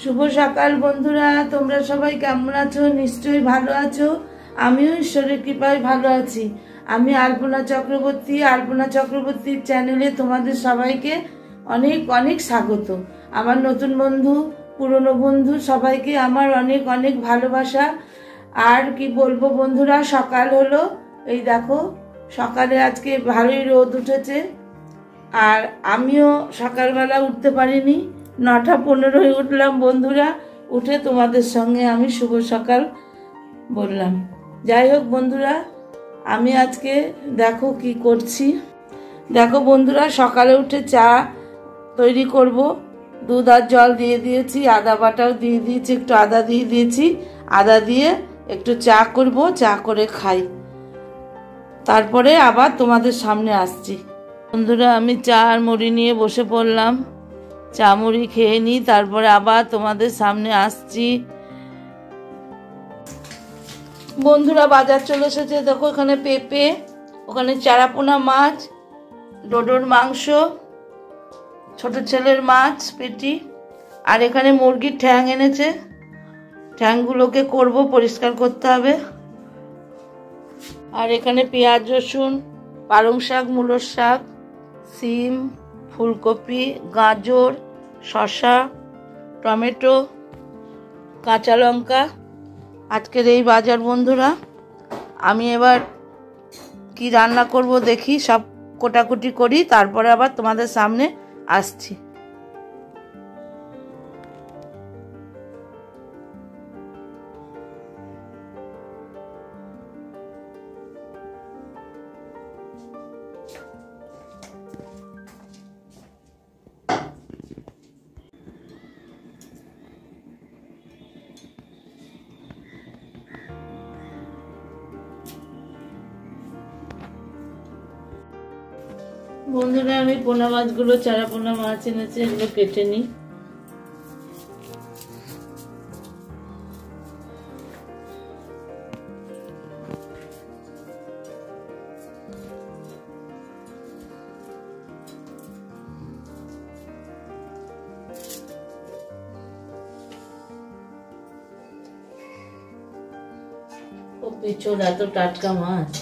শুভ সকাল বন্ধুরা, তোমরা সবাই কেমন আছো? নিশ্চয়ই ভালো আছো। আমিও ঈশ্বরের কৃপায় ভালো আছি। আমি আলপনা চক্রবর্তীর চ্যানেলে তোমাদের সবাইকে অনেক অনেক স্বাগত। আমার নতুন বন্ধু, পুরনো বন্ধু সবাইকে আমার অনেক অনেক ভালোবাসা। আর কি বলবো বন্ধুরা, সকাল হলো, এই দেখো সকালে আজকে ভালোই রোদ উঠেছে। আর আমিও সকালবেলা উঠতে পারিনি, 9:15 উঠলাম বন্ধুরা। উঠে তোমাদের সঙ্গে আমি শুভ সকাল বললাম। যাই হোক বন্ধুরা, আমি আজকে দেখো কি করছি। দেখো বন্ধুরা, সকালে উঠে চা তৈরি করব। দুধ আর জল দিয়ে দিয়েছি, আদা বাটাও দিয়ে দিয়েছি, একটু আদা দিয়ে দিয়েছি। আদা দিয়ে একটু চা করব, চা করে খাই, তারপরে আবার তোমাদের সামনে আসছি। বন্ধুরা, আমি চা আর মুড়ি নিয়ে বসে পড়লাম। চা মুড়ি খেয়ে নিই, তারপরে আবার তোমাদের সামনে আসছি। বন্ধুরা, বাজার চলে এসেছে। দেখো এখানে পেঁপে, ওখানে চারাপোনা মাছ, ডোডোর মাংস, ছোট ছেলের মাছ পেটি, আর এখানে মুরগির ঠ্যাং এনেছে। ঠ্যাংগুলোকে করব, পরিষ্কার করতে হবে। আর এখানে পেঁয়াজ, রসুন, পালং শাক, মূলোর শাক, সিম, ফুলকপি, গাজর, শসা, টমেটো, কাঁচা লঙ্কা। আজকের এই বাজার বন্ধুরা। আমি এবার কি রান্না করব দেখি, সব কোটাকুটি করি, তারপরে আবার তোমাদের সামনে আসছি। বন্ধুরা, আমি পোনা মাছগুলো, চারাপোনা মাছ এনেছে, এগুলো কেটে নিই। ও পিছল, এত টাটকা মাছ।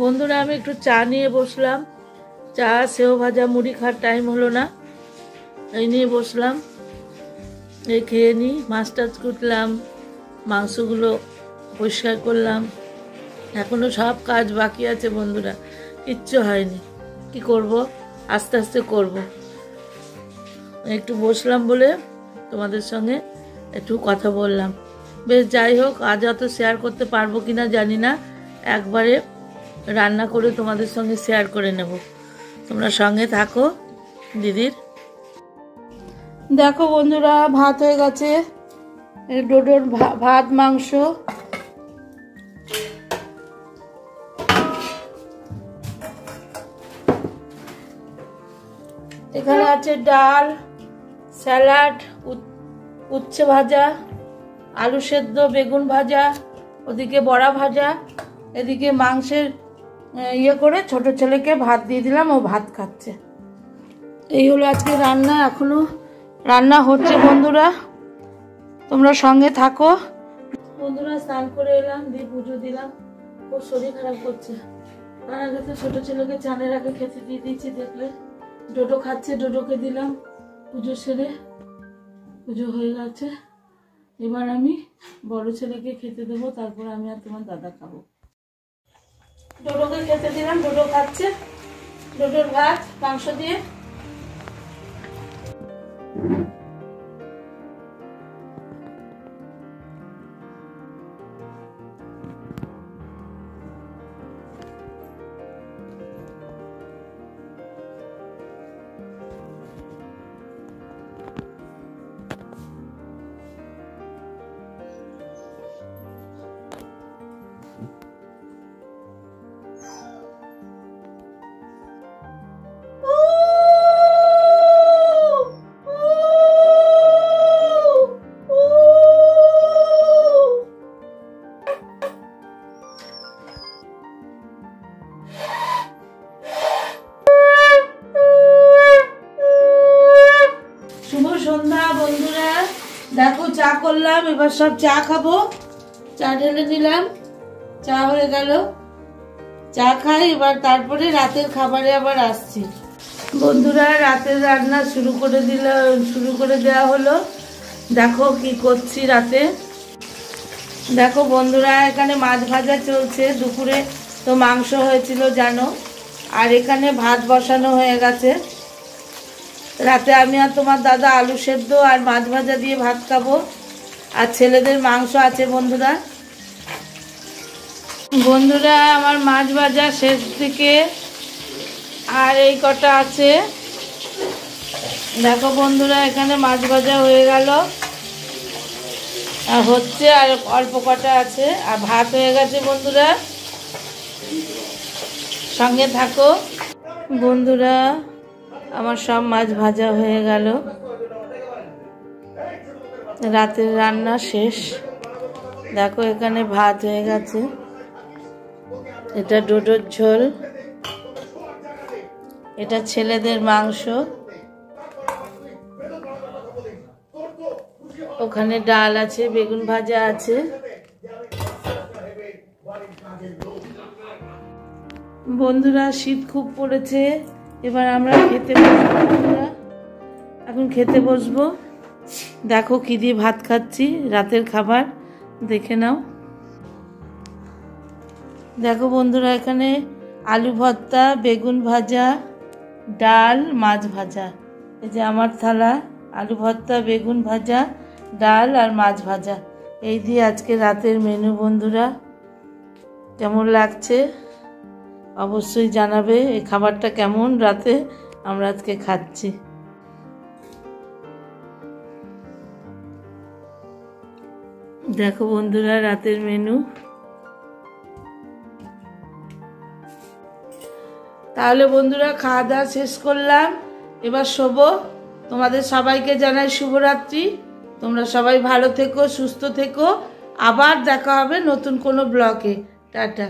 বন্ধুরা, আমি একটু চা নিয়ে বসলাম। চা, সেও ভাজা, মুড়ি খাওয়ার টাইম হলো না, এই নিয়ে বসলাম। এই খেয়ে নিই। মাছ টাছ কুটলাম, মাংসগুলো পরিষ্কার করলাম। এখনো সব কাজ বাকি আছে বন্ধুরা, কিচ্ছু হয়নি। কি করব, আস্তে আস্তে করব। একটু বসলাম বলে তোমাদের সঙ্গে একটু কথা বললাম। বেশ, যাই হোক, আজ অত শেয়ার করতে পারবো কিনা জানি না। একবারে রান্না করে তোমাদের সঙ্গে শেয়ার করে নেব। তোমরা সঙ্গে থাকো দিদির। দেখো বন্ধুরা, ভাত হয়ে গেছে। ডোডোর ভাত, মাংস, এখানে আছে ডাল, স্যালাড, উচ্ছে ভাজা, আলু সেদ্ধ, বেগুন ভাজা, ওদিকে বড়া ভাজা, এদিকে মাংসের ইয়ে করে ছোট ছেলেকে ভাত দিয়ে দিলাম, ও ভাত খাচ্ছে। এই হলো আজকে রান্না। এখনো রান্না হচ্ছে বন্ধুরা, তোমরা সঙ্গে থাকো। বন্ধুরা, স্নান করে এলাম, দিয়ে পুজো দিলাম। ওর শরীর খারাপ করছে, তার আগে তো ছোট ছেলেকে চানের আগে খেতে দিয়ে দিয়েছি। দেখলে ডোডো খাচ্ছে, ডোডোকে দিলাম। পুজো সেরে, পুজো হয়ে গেছে। এবার আমি বড় ছেলেকে খেতে দেবো, তারপর আমি আর তোমার দাদা খাবো। ডোডোকে খেতে দিলাম, ডোডো খাচ্ছে। ডোডোর ভাত মাংস দিয়ে। দেখো চা করলাম, এবার সব চা খাবো। চা ঢেলে নিলাম, চা হয়ে গেল। চা খাই এবার, তারপরে রাতের খাবারে আবার আসছি। বন্ধুরা রাতের রান্না শুরু করে দেওয়া হলো। দেখো কি করছি রাতে। দেখো বন্ধুরা, এখানে মাছ ভাজা চলছে। দুপুরে তো মাংস হয়েছিল জানো, আর এখানে ভাত বসানো হয়ে গেছে। রাতে আমি আর তোমার দাদা আলু সেদ্ধ আর মাছ ভাজা দিয়ে ভাত খাবো, আর ছেলেদের মাংস আছে। বন্ধুরা আমার মাছ ভাজা শেষ দিকে, আর এই কটা আছে। দেখো বন্ধুরা, এখানে মাছ ভাজা হয়ে গেল আর হচ্ছে, আর অল্প কটা আছে, আর ভাত হয়ে গেছে। বন্ধুরা সঙ্গে থাকো। বন্ধুরা আমার সব মাছ ভাজা হয়ে গেল, রাতের রান্না শেষ। দেখো এখানে ভাত হয়ে গেছে, এটা ডোডোর ঝোল, এটা ছেলেদের মাংস, ওখানে ডাল আছে, বেগুন ভাজা আছে। বন্ধুরা শীত খুব পড়েছে, এবার আমরা খেতে বসবো। বন্ধুরা এখন খেতে বসবো। দেখো কি দিয়ে ভাত খাচ্ছি, রাতের খাবার দেখে নাও। দেখো বন্ধুরা, এখানে আলু ভর্তা, বেগুন ভাজা, ডাল, মাছ ভাজা। এই যে আমার থালা, আলু ভর্তা, বেগুন ভাজা, ডাল আর মাছ ভাজা। এই দিয়ে আজকে রাতের মেনু। বন্ধুরা কেমন লাগছে অবশ্যই জানাবে, এই খাবারটা কেমন রাতে আমরা আজকে খাচ্ছি। দেখো বন্ধুরা রাতের মেনু। তাহলে বন্ধুরা খাওয়া দাওয়া শেষ করলাম, এবার শোবো। তোমাদের সবাইকে জানাই শুভরাত্রি। তোমরা সবাই ভালো থেকো, সুস্থ থেকো। আবার দেখা হবে নতুন কোনো ব্লগে। টাটা।